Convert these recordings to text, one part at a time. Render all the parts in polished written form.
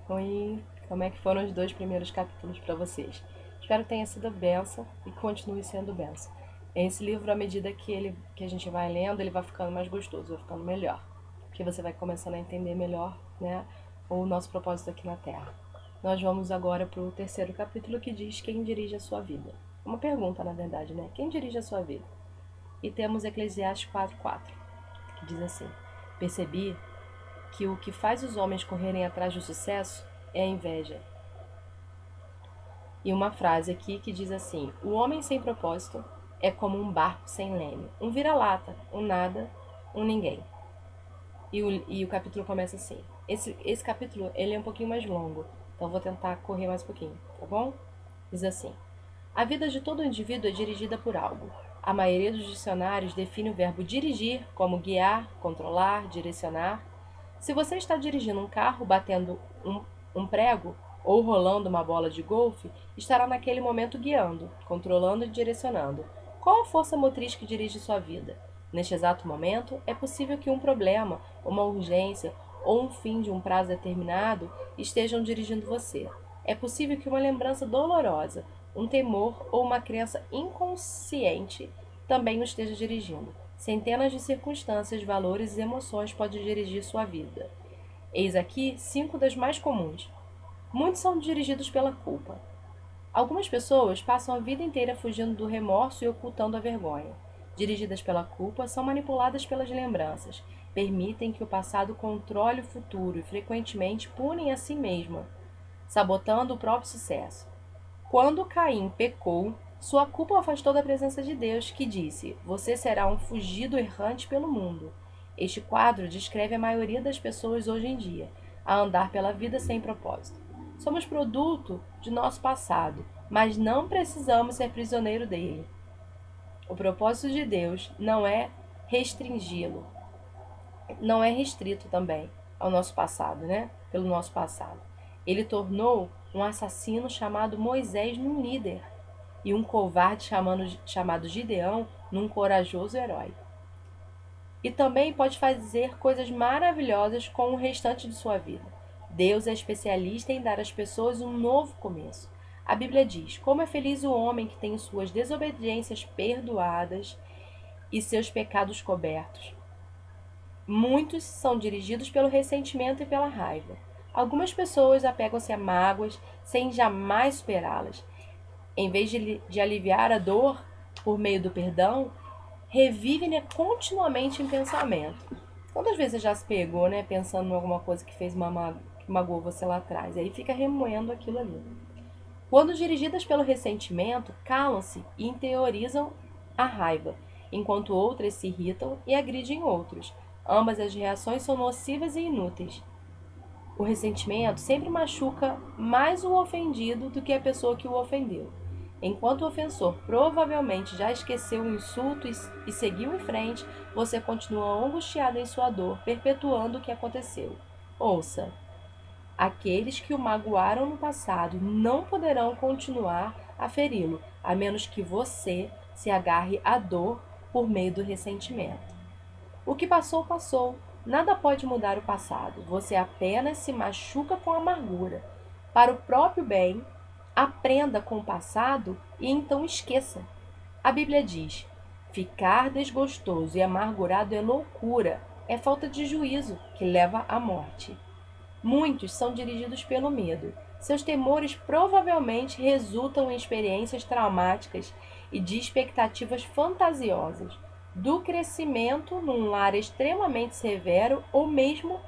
Oi, como é que foram os dois primeiros capítulos para vocês? Espero que tenha sido bênção e continue sendo bênção. Esse livro, à medida que a gente vai lendo, ele vai ficando mais gostoso, vai ficando melhor. Porque você vai começando a entender melhor, né, o nosso propósito aqui na Terra. Nós vamos agora para o terceiro capítulo que diz quem dirige a sua vida. Uma pergunta, na verdade, né? Quem dirige a sua vida? E temos Eclesiastes 4:4, que diz assim: Percebi que o que faz os homens correrem atrás do sucesso é a inveja. E uma frase aqui que diz assim: o homem sem propósito é como um barco sem leme, um vira-lata, um nada, um ninguém. E o capítulo começa assim. Esse capítulo ele é um pouquinho mais longo, então vou tentar correr mais um pouquinho, tá bom? Diz assim: a vida de todo indivíduo é dirigida por algo. A maioria dos dicionários define o verbo dirigir como guiar, controlar, direcionar. Se você está dirigindo um carro batendo um prego ou rolando uma bola de golfe, estará naquele momento guiando, controlando e direcionando. Qual a força motriz que dirige sua vida? Neste exato momento, é possível que um problema, uma urgência ou um fim de um prazo determinado estejam dirigindo você. É possível que uma lembrança dolorosa, um temor ou uma crença inconsciente também o esteja dirigindo. Centenas de circunstâncias, valores e emoções podem dirigir sua vida. Eis aqui 5 das mais comuns. Muitos são dirigidos pela culpa. Algumas pessoas passam a vida inteira fugindo do remorso e ocultando a vergonha. Dirigidas pela culpa, são manipuladas pelas lembranças, permitem que o passado controle o futuro e frequentemente punem a si mesma, sabotando o próprio sucesso. Quando Caim pecou, sua culpa o afastou da presença de Deus, que disse: Você será um fugido errante pelo mundo. Este quadro descreve a maioria das pessoas hoje em dia, a andar pela vida sem propósito. Somos produto de nosso passado, mas não precisamos ser prisioneiro dele. O propósito de Deus não é restringi-lo, não é restrito também ao nosso passado, né? Pelo nosso passado. Ele tornou um assassino chamado Moisés num líder e um covarde chamado Gideão num corajoso herói. E também pode fazer coisas maravilhosas com o restante de sua vida. Deus é especialista em dar às pessoas um novo começo. A Bíblia diz: como é feliz o homem que tem suas desobediências perdoadas e seus pecados cobertos. Muitos são dirigidos pelo ressentimento e pela raiva. Algumas pessoas apegam-se a mágoas sem jamais superá-las. Em vez de aliviar a dor por meio do perdão, revivem-ne continuamente em pensamento. Quantas vezes você já se pegou, né, pensando em alguma coisa que que magoou você lá atrás? E aí fica remoendo aquilo ali. Quando dirigidas pelo ressentimento, calam-se e interiorizam a raiva, enquanto outras se irritam e agridem outros. Ambas as reações são nocivas e inúteis. O ressentimento sempre machuca mais o ofendido do que a pessoa que o ofendeu. Enquanto o ofensor provavelmente já esqueceu o insulto e seguiu em frente, você continua angustiado em sua dor, perpetuando o que aconteceu. Ouça: aqueles que o magoaram no passado não poderão continuar a feri-lo, a menos que você se agarre à dor por meio do ressentimento. O que passou, passou. Nada pode mudar o passado. Você apenas se machuca com amargura. Para o próprio bem, aprenda com o passado e então esqueça. A Bíblia diz: ficar desgostoso e amargurado é loucura, é falta de juízo que leva à morte. Muitos são dirigidos pelo medo. Seus temores provavelmente resultam em experiências traumáticas e de expectativas fantasiosas, do crescimento num lar extremamente severo ou mesmo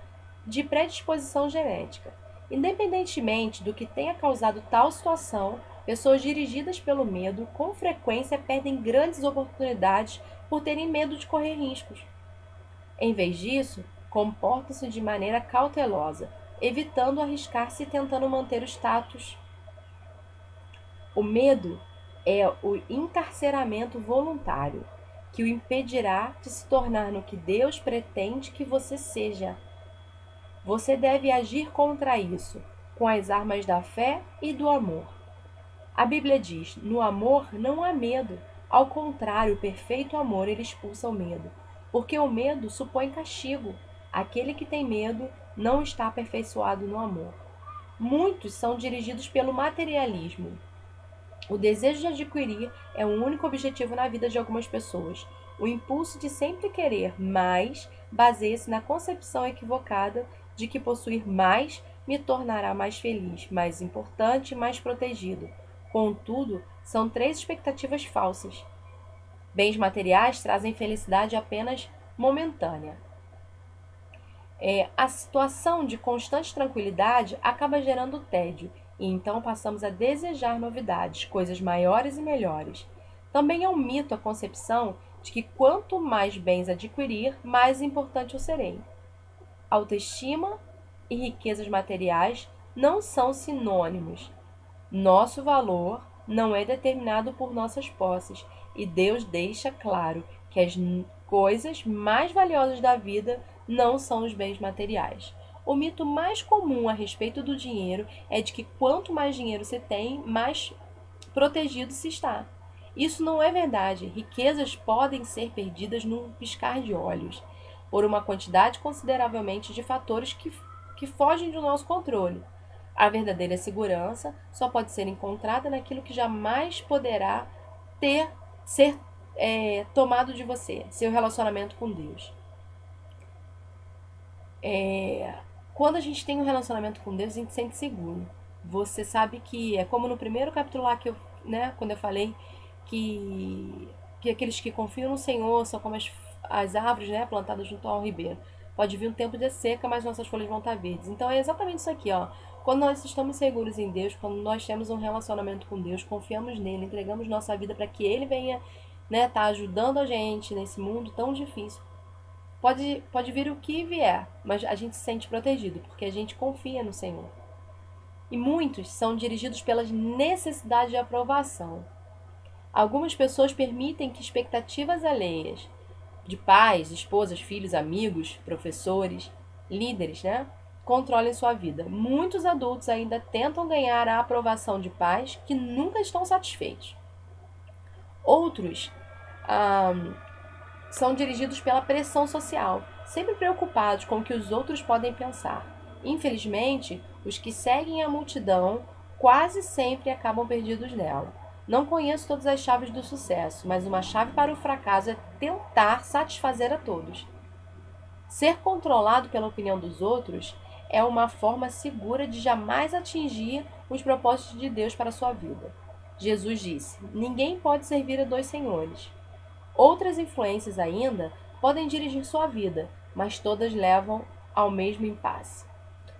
de predisposição genética. Independentemente do que tenha causado tal situação, pessoas dirigidas pelo medo com frequência perdem grandes oportunidades por terem medo de correr riscos. Em vez disso, comportam-se de maneira cautelosa, evitando arriscar-se e tentando manter o status. O medo é o encarceramento voluntário, que o impedirá de se tornar no que Deus pretende que você seja. Você deve agir contra isso, com as armas da fé e do amor. A Bíblia diz: no amor não há medo. Ao contrário, o perfeito amor ele expulsa o medo, porque o medo supõe castigo. Aquele que tem medo não está aperfeiçoado no amor. Muitos são dirigidos pelo materialismo. O desejo de adquirir é o único objetivo na vida de algumas pessoas. O impulso de sempre querer mais baseia-se na concepção equivocada de que possuir mais me tornará mais feliz, mais importante e mais protegido. Contudo, são três expectativas falsas. Bens materiais trazem felicidade apenas momentânea. A situação de constante tranquilidade acaba gerando tédio, e então passamos a desejar novidades, coisas maiores e melhores. Também é um mito a concepção de que quanto mais bens adquirir, mais importante eu serei. Autoestima e riquezas materiais não são sinônimos. Nosso valor não é determinado por nossas posses, e Deus deixa claro que as coisas mais valiosas da vida não são os bens materiais. O mito mais comum a respeito do dinheiro é de que quanto mais dinheiro se tem, mais protegido se está. Isso não é verdade. Riquezas podem ser perdidas num piscar de olhos, por uma quantidade consideravelmente de fatores que fogem do nosso controle. A verdadeira segurança só pode ser encontrada naquilo que jamais poderá ser tomado de você, seu relacionamento com Deus. Quando a gente tem um relacionamento com Deus, a gente se sente seguro. Você sabe que é como no primeiro capítulo lá que quando eu falei que aqueles que confiam no Senhor são como as árvores, plantadas junto ao ribeiro. Pode vir um tempo de seca, mas nossas folhas vão estar verdes. Então é exatamente isso aqui, ó. Quando nós estamos seguros em Deus, quando nós temos um relacionamento com Deus, confiamos nele, entregamos nossa vida para que ele venha, tá ajudando a gente nesse mundo tão difícil. Pode vir o que vier, mas a gente se sente protegido, porque a gente confia no Senhor. E muitos são dirigidos pelas necessidades de aprovação. Algumas pessoas permitem que expectativas alheias de pais, esposas, filhos, amigos, professores, líderes, controlem sua vida. Muitos adultos ainda tentam ganhar a aprovação de pais que nunca estão satisfeitos. Outros são dirigidos pela pressão social, sempre preocupados com o que os outros podem pensar. Infelizmente, os que seguem a multidão quase sempre acabam perdidos nela. Não conheço todas as chaves do sucesso, mas uma chave para o fracasso é tentar satisfazer a todos. Ser controlado pela opinião dos outros é uma forma segura de jamais atingir os propósitos de Deus para a sua vida. Jesus disse: ninguém pode servir a dois senhores. Outras influências ainda podem dirigir sua vida, mas todas levam ao mesmo impasse.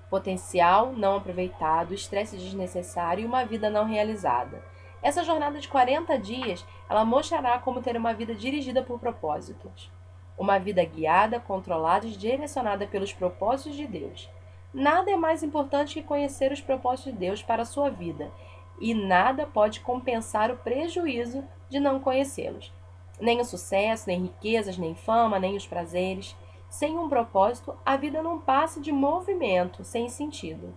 Potencial não aproveitado, estresse desnecessário e uma vida não realizada. Essa jornada de 40 dias, ela mostrará como ter uma vida dirigida por propósitos. Uma vida guiada, controlada e direcionada pelos propósitos de Deus. Nada é mais importante que conhecer os propósitos de Deus para a sua vida, e nada pode compensar o prejuízo de não conhecê-los. Nem o sucesso, nem riquezas, nem fama, nem os prazeres. Sem um propósito, a vida não passa de movimento, sem sentido.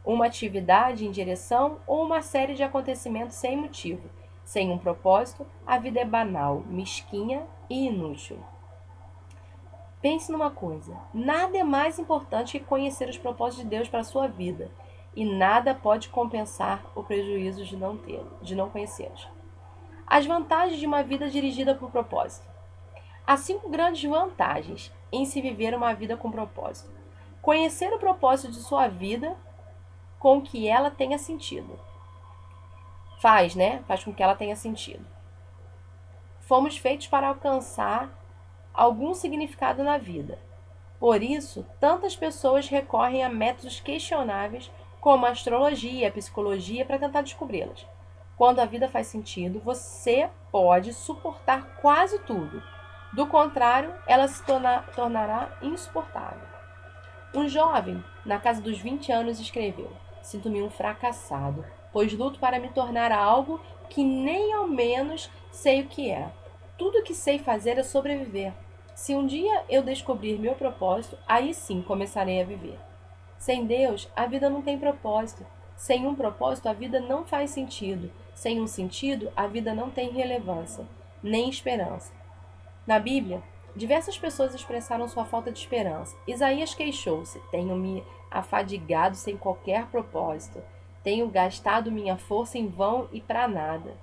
Uma atividade em direção ou uma série de acontecimentos sem motivo. Sem um propósito, a vida é banal, mesquinha e inútil. Pense numa coisa: nada é mais importante que conhecer os propósitos de Deus para a sua vida, e nada pode compensar o prejuízo de não conhecê-los. As vantagens de uma vida dirigida por propósito. Há 5 grandes vantagens em se viver uma vida com propósito. Conhecer o propósito de sua vida com que ela tenha sentido. Faz com que ela tenha sentido. Fomos feitos para alcançar algum significado na vida. Por isso, tantas pessoas recorrem a métodos questionáveis como a astrologia e a psicologia para tentar descobri-las. Quando a vida faz sentido, você pode suportar quase tudo. Do contrário, ela se tornará insuportável. Um jovem, na casa dos 20 anos, escreveu: sinto-me um fracassado, pois luto para me tornar algo que nem ao menos sei o que é. Tudo o que sei fazer é sobreviver. Se um dia eu descobrir meu propósito, aí sim começarei a viver. Sem Deus, a vida não tem propósito. Sem um propósito, a vida não faz sentido. Sem um sentido, a vida não tem relevância, nem esperança. Na Bíblia, Diversas pessoas expressaram sua falta de esperança. Isaías queixou-se: tenho-me afadigado sem qualquer propósito. Tenho gastado minha força em vão e para nada.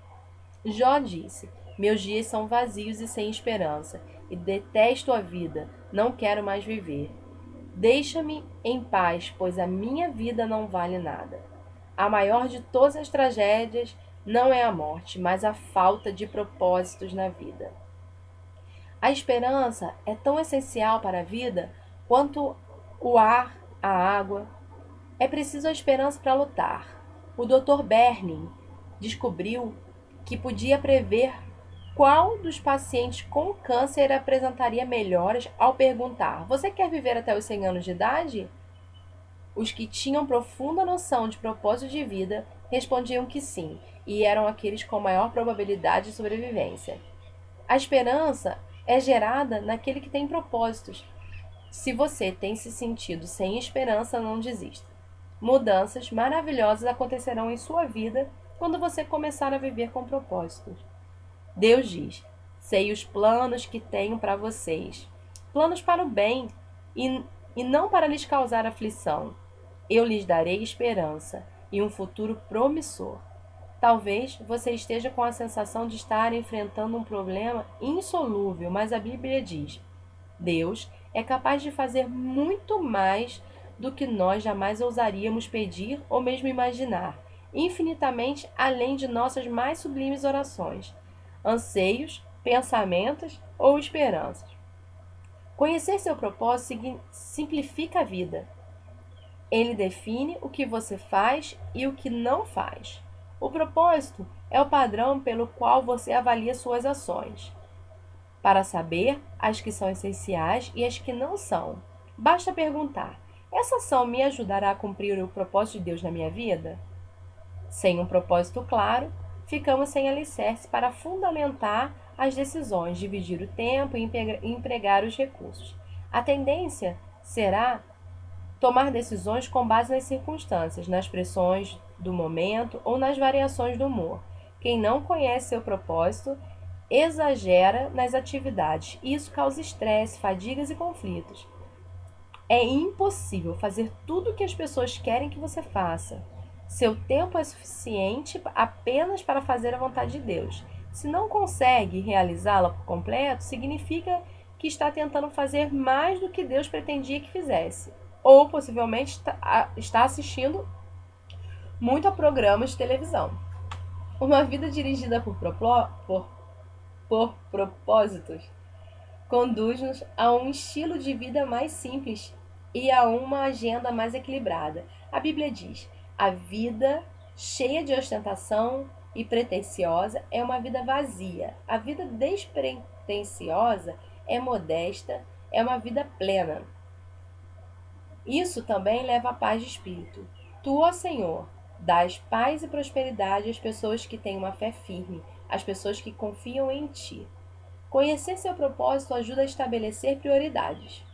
Jó disse: meus dias são vazios e sem esperança, e detesto a vida, não quero mais viver. Deixa-me em paz, pois a minha vida não vale nada. A maior de todas as tragédias não é a morte, mas a falta de propósitos na vida. A esperança é tão essencial para a vida quanto o ar, a água. É preciso a esperança para lutar. O Dr. Bernin descobriu que podia prever qual dos pacientes com câncer apresentaria melhoras ao perguntar: você quer viver até os 100 anos de idade? Os que tinham profunda noção de propósito de vida respondiam que sim, e eram aqueles com maior probabilidade de sobrevivência. A esperança é gerada naquele que tem propósitos. Se você tem se sentido sem esperança, não desista. Mudanças maravilhosas acontecerão em sua vida quando você começar a viver com propósitos. Deus diz: sei os planos que tenho para vocês, planos para o bem e não para lhes causar aflição. Eu lhes darei esperança e um futuro promissor. Talvez você esteja com a sensação de estar enfrentando um problema insolúvel, mas a Bíblia diz: Deus é capaz de fazer muito mais do que nós jamais ousaríamos pedir ou mesmo imaginar, infinitamente além de nossas mais sublimes orações, anseios, pensamentos ou esperanças. Conhecer seu propósito simplifica a vida. Ele define o que você faz e o que não faz. O propósito é o padrão pelo qual você avalia suas ações, para saber as que são essenciais e as que não são. Basta perguntar: essa ação me ajudará a cumprir o propósito de Deus na minha vida? Sem um propósito claro, ficamos sem alicerce para fundamentar as decisões, dividir o tempo e empregar os recursos. A tendência será tomar decisões com base nas circunstâncias, nas pressões do momento ou nas variações do humor. Quem não conhece seu propósito exagera nas atividades e isso causa estresse, fadigas e conflitos. É impossível fazer tudo o que as pessoas querem que você faça. Seu tempo é suficiente apenas para fazer a vontade de Deus. Se não consegue realizá-la por completo, significa que está tentando fazer mais do que Deus pretendia que fizesse. Ou possivelmente está assistindo muito a programas de televisão. Uma vida dirigida por propósitos conduz-nos a um estilo de vida mais simples e a uma agenda mais equilibrada. A Bíblia diz: a vida cheia de ostentação e pretensiosa é uma vida vazia. A vida despretensiosa é modesta, é uma vida plena. Isso também leva à paz de espírito. Tu, ó Senhor, dás paz e prosperidade às pessoas que têm uma fé firme, às pessoas que confiam em Ti. Conhecer seu propósito ajuda a estabelecer prioridades.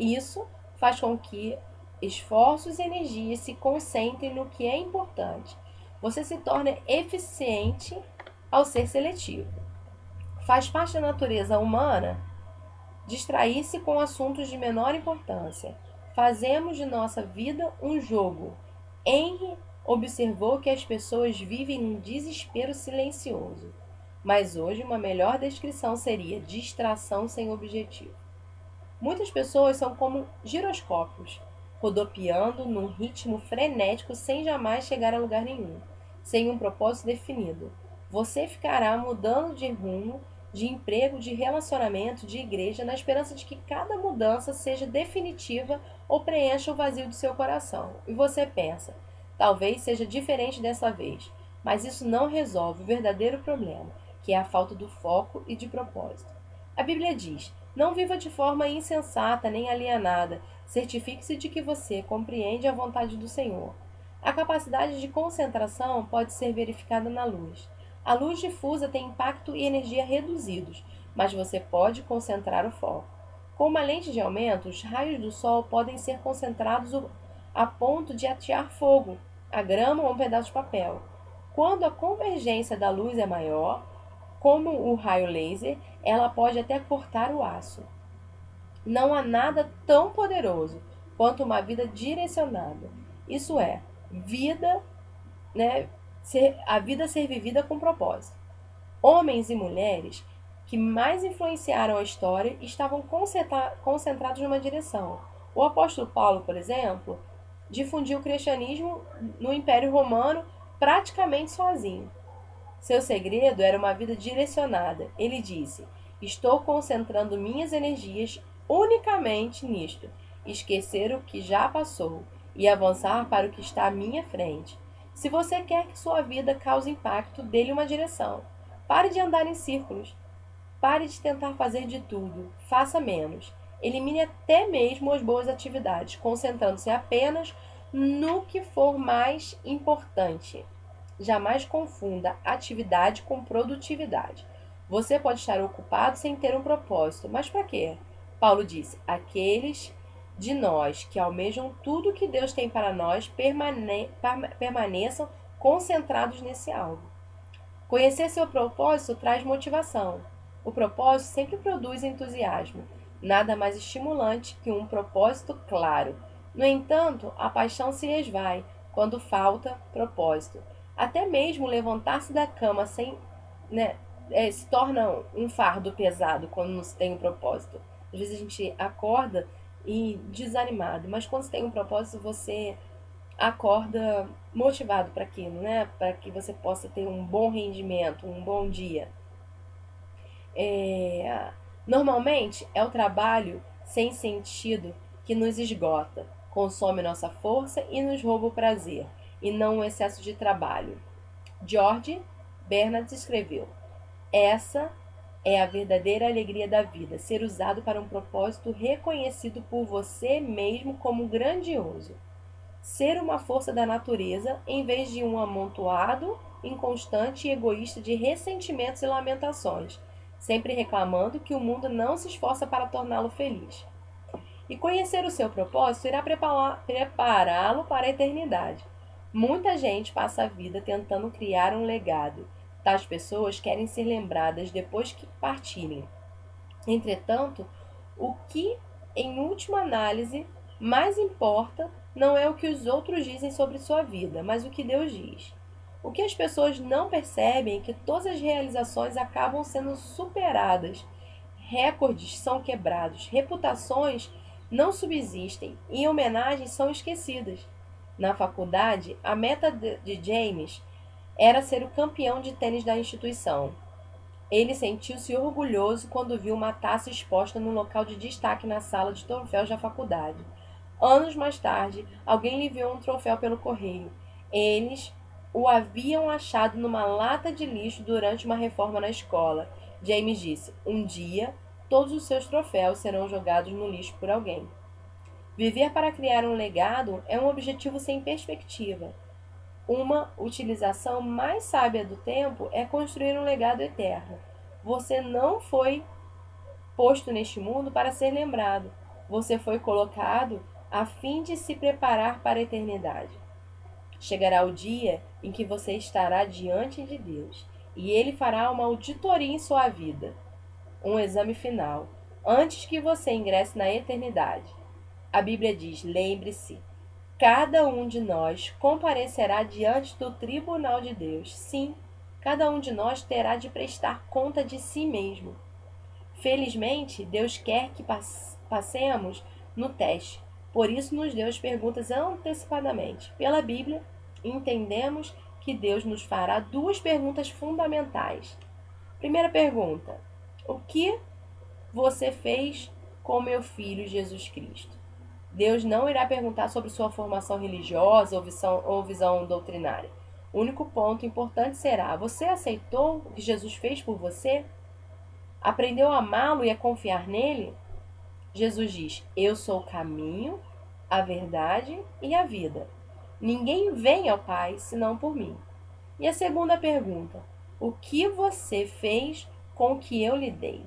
Isso faz com que esforços e energias se concentrem no que é importante. Você se torna eficiente ao ser seletivo. Faz parte da natureza humana distrair-se com assuntos de menor importância. Fazemos de nossa vida um jogo. Henry observou que as pessoas vivem num desespero silencioso. Mas hoje uma melhor descrição seria distração sem objetivo. Muitas pessoas são como giroscópios, rodopiando num ritmo frenético sem jamais chegar a lugar nenhum, sem um propósito definido. Você ficará mudando de rumo, de emprego, de relacionamento, de igreja, na esperança de que cada mudança seja definitiva ou preencha o vazio do seu coração. E você pensa: talvez seja diferente dessa vez, mas isso não resolve o verdadeiro problema, que é a falta do foco e de propósito. A Bíblia diz: não viva de forma insensata nem alienada, certifique-se de que você compreende a vontade do Senhor. A capacidade de concentração pode ser verificada na luz. A luz difusa tem impacto e energia reduzidos, mas você pode concentrar o foco. Com uma lente de aumento, os raios do sol podem ser concentrados a ponto de atear fogo, a grama ou um pedaço de papel. Quando a convergência da luz é maior, Como o raio laser, ela pode até cortar o aço. Não há nada tão poderoso quanto uma vida direcionada. Isso é, vida, né, a vida ser vivida com propósito. Homens e mulheres que mais influenciaram a história estavam concentrados numa direção. O apóstolo Paulo, por exemplo, difundiu o cristianismo no Império Romano praticamente sozinho. Seu segredo era uma vida direcionada. Ele disse: estou concentrando minhas energias unicamente nisto, esquecer o que já passou e avançar para o que está à minha frente. Se você quer que sua vida cause impacto, dê-lhe uma direção. Pare de andar em círculos. Pare de tentar fazer de tudo. Faça menos. Elimine até mesmo as boas atividades, concentrando-se apenas no que for mais importante. Jamais confunda atividade com produtividade. Você pode estar ocupado sem ter um propósito, mas para quê? Paulo disse: aqueles de nós que almejam tudo que Deus tem para nós permaneçam concentrados nesse alvo. Conhecer seu propósito traz motivação. O propósito sempre produz entusiasmo. Nada mais estimulante que um propósito claro. No entanto, a paixão se esvai quando falta propósito. Até mesmo levantar-se da cama se torna um fardo pesado quando não se tem um propósito. Às vezes a gente acorda e desanimado, mas quando você tem um propósito, você acorda motivado para aquilo, né? Para que você possa ter um bom rendimento, um bom dia. Normalmente é o trabalho sem sentido que nos esgota, consome nossa força e nos rouba o prazer, e não o excesso de trabalho. George Bernard escreveu: essa é a verdadeira alegria da vida, ser usado para um propósito reconhecido por você mesmo como grandioso. Ser uma força da natureza em vez de um amontoado, inconstante e egoísta de ressentimentos e lamentações, sempre reclamando que o mundo não se esforça para torná-lo feliz. E conhecer o seu propósito irá prepará-lo para a eternidade. Muita gente passa a vida tentando criar um legado. Tais pessoas querem ser lembradas depois que partirem. Entretanto, o que, em última análise, mais importa não é o que os outros dizem sobre sua vida, mas o que Deus diz. O que as pessoas não percebem é que todas as realizações acabam sendo superadas, recordes são quebrados, reputações não subsistem e homenagens são esquecidas. Na faculdade, a meta de James era ser o campeão de tênis da instituição. Ele sentiu-se orgulhoso quando viu uma taça exposta num local de destaque na sala de troféus da faculdade. Anos mais tarde, alguém lhe enviou um troféu pelo correio. Eles o haviam achado numa lata de lixo durante uma reforma na escola. James disse: um dia, todos os seus troféus serão jogados no lixo por alguém. Viver para criar um legado é um objetivo sem perspectiva. Uma utilização mais sábia do tempo é construir um legado eterno. Você não foi posto neste mundo para ser lembrado. Você foi colocado a fim de se preparar para a eternidade. Chegará o dia em que você estará diante de Deus e Ele fará uma auditoria em sua vida, um exame final, antes que você ingresse na eternidade. A Bíblia diz: lembre-se, cada um de nós comparecerá diante do tribunal de Deus. Sim, cada um de nós terá de prestar conta de si mesmo. Felizmente, Deus quer que passemos no teste. Por isso nos deu as perguntas antecipadamente. Pela Bíblia, entendemos que Deus nos fará duas perguntas fundamentais. Primeira pergunta: o que você fez com meu filho Jesus Cristo? Deus não irá perguntar sobre sua formação religiosa ou visão doutrinária. O único ponto importante será: você aceitou o que Jesus fez por você? Aprendeu a amá-lo e a confiar nele? Jesus diz: eu sou o caminho, a verdade e a vida. Ninguém vem ao Pai senão por mim. E a segunda pergunta: o que você fez com o que eu lhe dei?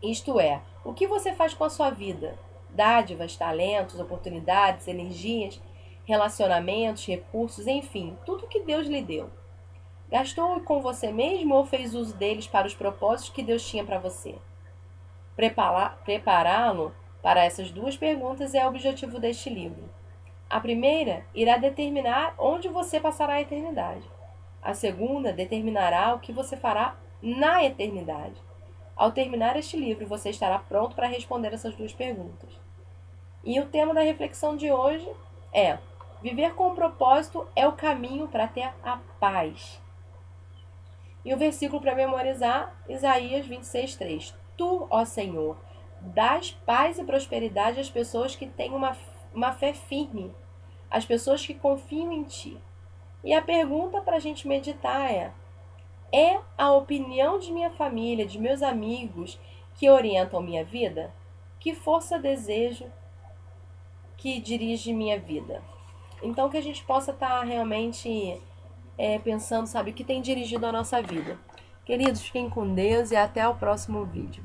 Isto é, o que você faz com a sua vida? Dádivas, talentos, oportunidades, energias, relacionamentos, recursos, enfim, tudo que Deus lhe deu. Gastou com você mesmo ou fez uso deles para os propósitos que Deus tinha para você? Prepará-lo para essas duas perguntas é o objetivo deste livro. A primeira irá determinar onde você passará a eternidade. A segunda determinará o que você fará na eternidade. Ao terminar este livro, você estará pronto para responder essas duas perguntas. E o tema da reflexão de hoje é: viver com propósito é o caminho para ter a paz. E o versículo para memorizar, Isaías 26:3. Tu, ó Senhor, dás paz e prosperidade às pessoas que têm uma fé firme, às pessoas que confiam em Ti. E a pergunta para a gente meditar é a opinião de minha família, de meus amigos, que orientam minha vida? Que força desejo que dirige minha vida? Então, que a gente possa estar realmente pensando, sabe, o que tem dirigido a nossa vida. Queridos, fiquem com Deus e até o próximo vídeo.